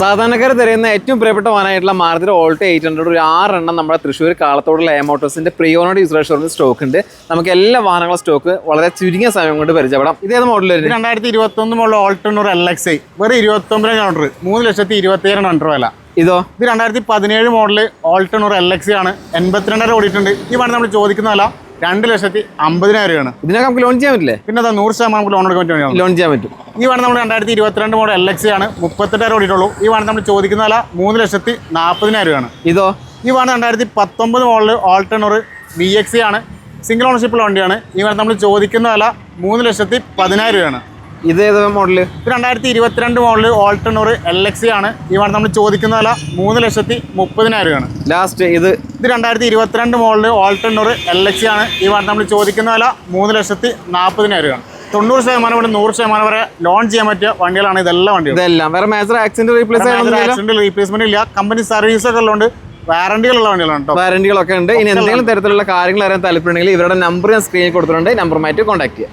സാധാരണക്കാർ തിരയുന്ന ഏറ്റവും പ്രിയപ്പെട്ട വാഹനമായിട്ടുള്ള മാരുതി ഓൾട്ടോ 800 ഒരു 6 എണ്ണം നമ്മുടെ തൃശ്ശൂർ കാളത്തോടുള്ള മോട്ടോഴ്സിന്റെ പ്രിയോണോട് യൂസർ ഷോറൂമിൽ സ്റ്റോക്ക് ഉണ്ട്. നമുക്ക് എല്ലാ വാഹനങ്ങളുടെ സ്റ്റോക്ക് വളരെ ചുരുങ്ങിയ സമയം കൊണ്ട് പരിചയപ്പെടാം. ഇതേത് മോഡൽ വരും? 2021 മോഡൽ ഓൾട്ടോ LXi വെറും 29 കിലോമീറ്റർ 3,27,000 വില. ഇതോ? ഇത് 2017 മോഡൽ ഓൾട്ടോ LXi ആണ്. 82 ഓടിയിട്ടുണ്ട്. ഈ വണ്ടി നമ്മൾ ചോദിക്കുന്ന വില 2,50,000 ഇതിനൊക്കെ നമുക്ക് ലോൺ ചെയ്യാൻ പറ്റില്ലേ? പിന്നെ 100% നമുക്ക് ലോൺ എടുക്കാൻ പറ്റും. ലോൺ ചെയ്യാൻ പറ്റും. ഈ വണ്ടി നമ്മൾ 2022 മോഡൽ LXi ആണ്. 38 ഓടിയിട്ടുള്ളൂ. ഈ വണ്ടി നമ്മൾ ചോദിക്കുന്ന വില 3,40,000. ഇതോ? ഈ വണ്ടി 2019 മോഡൽ ഓൾട്ടോ VXi ആണ്. സിംഗിൾ ഓണർഷിപ്പുള്ള വണ്ടിയാണ്. ഈ വണ്ടി നമ്മൾ ചോദിക്കുന്ന വില 3,10,000. ഇത് ഏത് മോഡല്? 2022 മോഡൽ ഓൾട്ടോ LXi ആണ്. ഈ വണ്ടി നമ്മൾ ചോദിക്കുന്ന വില 3,30,000. ലാസ്റ്റ് ഇത് 2022 മോഡൽ ഓൾട്ടോ LXi ആണ്. ഈ വണ്ടി നമ്മൾ ചോദിക്കുന്ന വില 3,40,000. 90% മുതൽ 100% വരെ ലോൺ ചെയ്യാൻ പറ്റിയ വണ്ടികളാണ് ഇതെല്ലാം വണ്ടികൾ. ഇതെല്ലാം വേറെ മേജർ ആക്സിഡന്റ് റീപ്ലേസ്മെന്റ് ഇല്ല. കമ്പനി സർവീസ് ഒക്കെ ഉള്ളതുകൊണ്ട് വാറണ്ടികളുള്ള വണ്ടികളാണ്. വാറണ്ടികളൊക്കെ ഉണ്ട്. ഇനി എന്തെങ്കിലും തരത്തിലുള്ള കാര്യങ്ങൾ അറിയാൻ താല്പര്യമുണ്ടെങ്കിൽ ഇവരുടെ നമ്പർ ഞാൻ സ്ക്രീനിൽ കൊടുത്തിട്ടുണ്ട്. നമ്പറുമായിട്ട് കോൺടാക്ട് ചെയ്യാം.